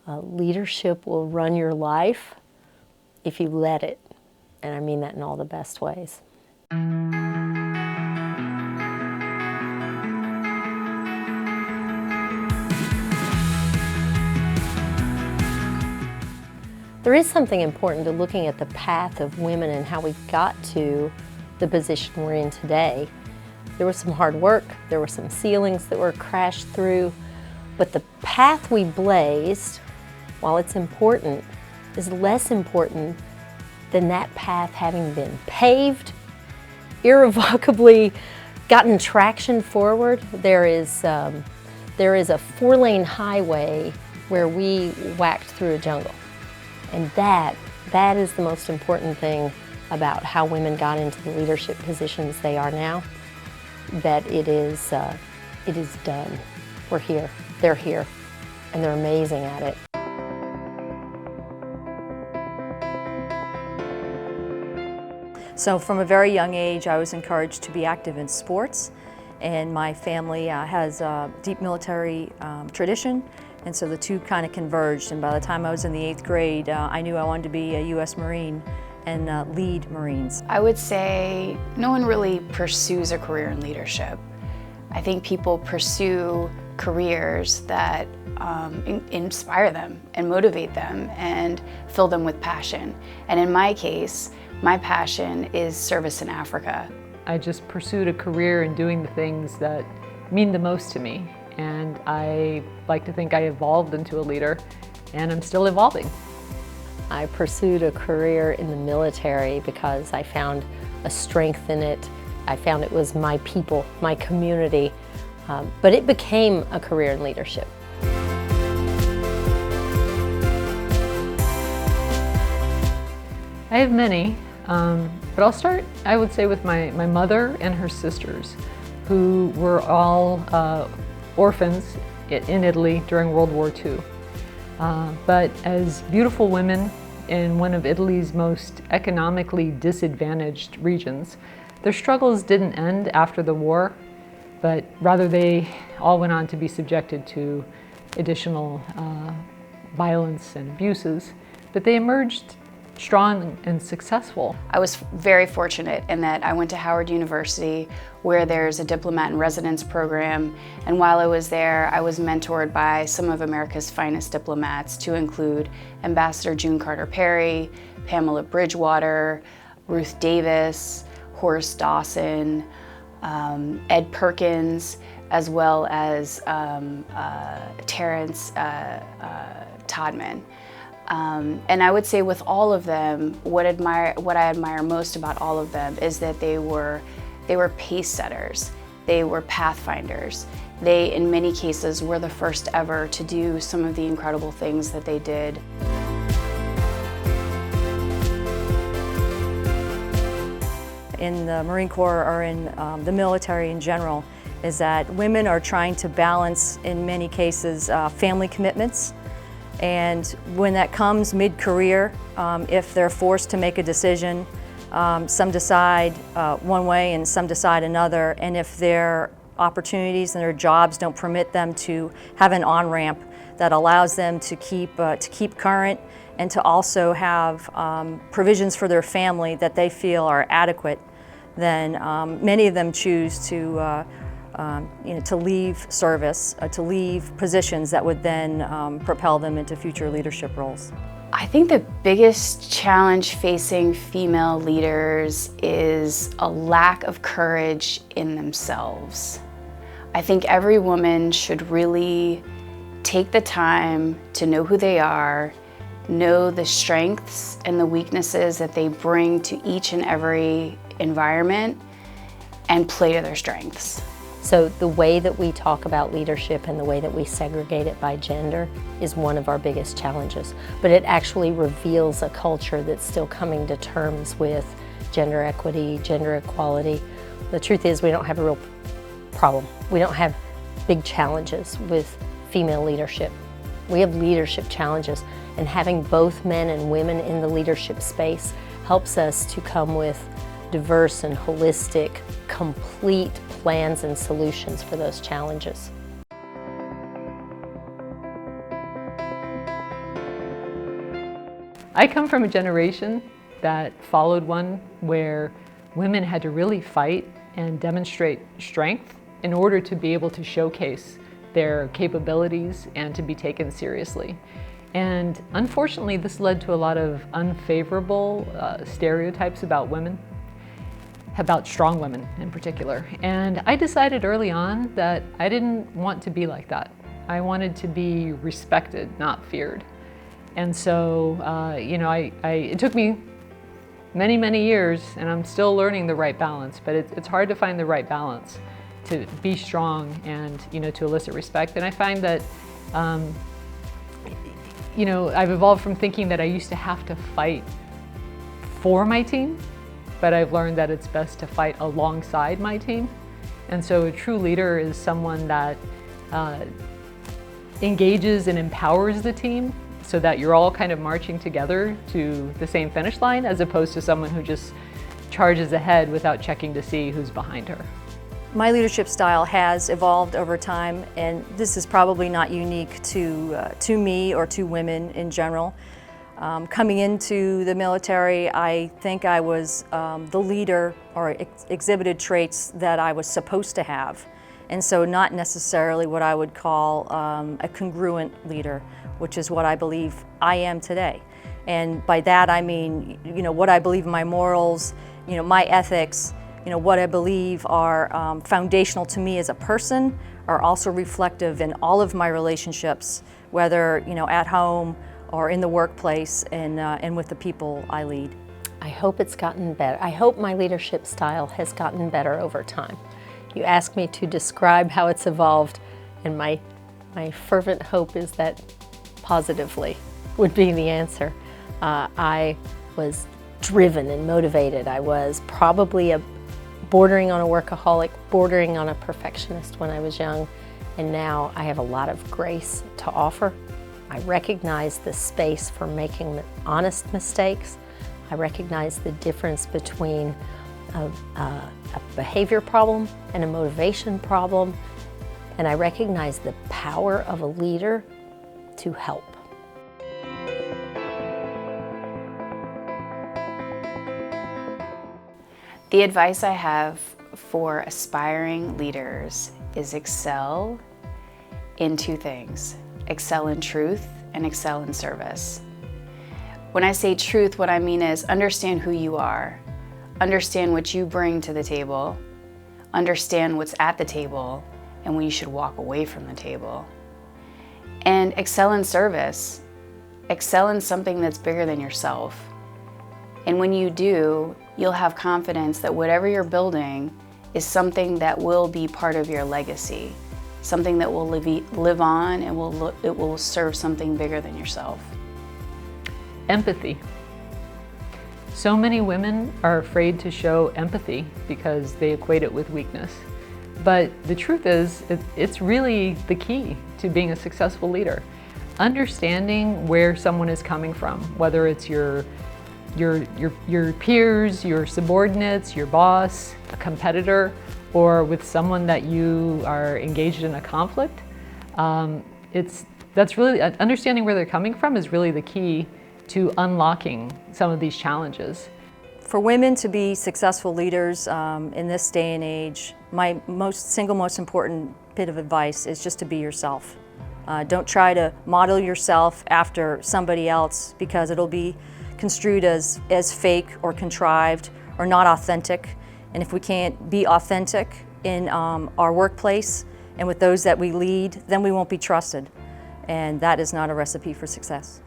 Leadership will run your life if you let it, and I mean that in all the best ways. There is something important to looking at the path of women and how we got to the position we're in today. There was some hard work, there were some ceilings that were crashed through, but the path we blazed, while it's important, is less important than that path having been paved, irrevocably gotten traction forward. There is a 4-lane highway where we whacked through a jungle. And that is the most important thing about how women got into the leadership positions they are now, that it is done. We're here, they're here, and they're amazing at it. So from a very young age, I was encouraged to be active in sports, and my family has a deep military tradition. And so the two kind of converged, and by the time I was in the 8th grade, I knew I wanted to be a U.S. Marine and lead Marines. I would say no one really pursues a career in leadership. I think people pursue careers that inspire them and motivate them and fill them with passion. And in my case, my passion is service in Africa. I just pursued a career in doing the things that mean the most to me. And I like to think I evolved into a leader, and I'm still evolving. I pursued a career in the military because I found a strength in it. I found it was my people, my community, but it became a career in leadership. I have many, but I'll start, I would say, with my mother and her sisters, who were all orphans in Italy during World War II. But as beautiful women in one of Italy's most economically disadvantaged regions, their struggles didn't end after the war, but rather they all went on to be subjected to additional violence and abuses, but they emerged strong and successful. I was very fortunate in that I went to Howard University, where there's a diplomat in residence program, and while I was there, I was mentored by some of America's finest diplomats, to include Ambassador June Carter Perry, Pamela Bridgewater, Ruth Davis, Horace Dawson, Ed Perkins, as well as Terrence Todman. And I would say with all of them, what I admire most about all of them is that they were pace setters, they were pathfinders. They, in many cases, were the first ever to do some of the incredible things that they did. In the Marine Corps, or in the military in general, is that women are trying to balance, in many cases, family commitments. And when that comes mid-career, if they're forced to make a decision, some decide one way and some decide another, and if their opportunities and their jobs don't permit them to have an on-ramp that allows them to keep current and to also have provisions for their family that they feel are adequate, then many of them choose to leave service, to leave positions that would then propel them into future leadership roles. I think the biggest challenge facing female leaders is a lack of courage in themselves. I think every woman should really take the time to know who they are, know the strengths and the weaknesses that they bring to each and every environment, and play to their strengths. So the way that we talk about leadership and the way that we segregate it by gender is one of our biggest challenges. But it actually reveals a culture that's still coming to terms with gender equity, gender equality. The truth is we don't have a real problem. We don't have big challenges with female leadership. We have leadership challenges, and having both men and women in the leadership space helps us to come with diverse and holistic, complete plans and solutions for those challenges. I come from a generation that followed one where women had to really fight and demonstrate strength in order to be able to showcase their capabilities and to be taken seriously. And unfortunately, this led to a lot of unfavorable stereotypes about women, about strong women in particular. And I decided early on that I didn't want to be like that. I wanted to be respected, not feared. And so, it took me many, many years, and I'm still learning the right balance, but it's hard to find the right balance to be strong and, to elicit respect. And I find that, I've evolved from thinking that I used to have to fight for my team, but I've learned that it's best to fight alongside my team. And so a true leader is someone that engages and empowers the team so that you're all kind of marching together to the same finish line, as opposed to someone who just charges ahead without checking to see who's behind her. My leadership style has evolved over time, and this is probably not unique to me or to women in general. Coming into the military, I think I was the leader or exhibited traits that I was supposed to have. And so not necessarily what I would call a congruent leader, which is what I believe I am today. And by that I mean, what I believe in my morals, my ethics, what I believe are foundational to me as a person are also reflective in all of my relationships, whether at home or in the workplace and with the people I lead. I hope it's gotten better. I hope my leadership style has gotten better over time. You asked me to describe how it's evolved, and my fervent hope is that positively would be the answer. I was driven and motivated. I was probably bordering on a workaholic, bordering on a perfectionist when I was young, and now I have a lot of grace to offer. I recognize the space for making honest mistakes. I recognize the difference between a behavior problem and a motivation problem, and I recognize the power of a leader to help. The advice I have for aspiring leaders is excel in two things: excel in truth and excel in service. When I say truth, what I mean is understand who you are, understand what you bring to the table, understand what's at the table and when you should walk away from the table. And excel in service. Excel in something that's bigger than yourself. And when you do, you'll have confidence that whatever you're building is something that will be part of your legacy, something that will live on and it will serve something bigger than yourself. Empathy. So many women are afraid to show empathy because they equate it with weakness. But the truth is, it's really the key to being a successful leader. Understanding where someone is coming from, whether it's your peers, your subordinates, your boss, a competitor, or with someone that you are engaged in a conflict. That's really, understanding where they're coming from is really the key to unlocking some of these challenges. For women to be successful leaders in this day and age, my most important bit of advice is just to be yourself. Don't try to model yourself after somebody else, because it'll be construed as fake or contrived or not authentic. And if we can't be authentic in our workplace and with those that we lead, then we won't be trusted. And that is not a recipe for success.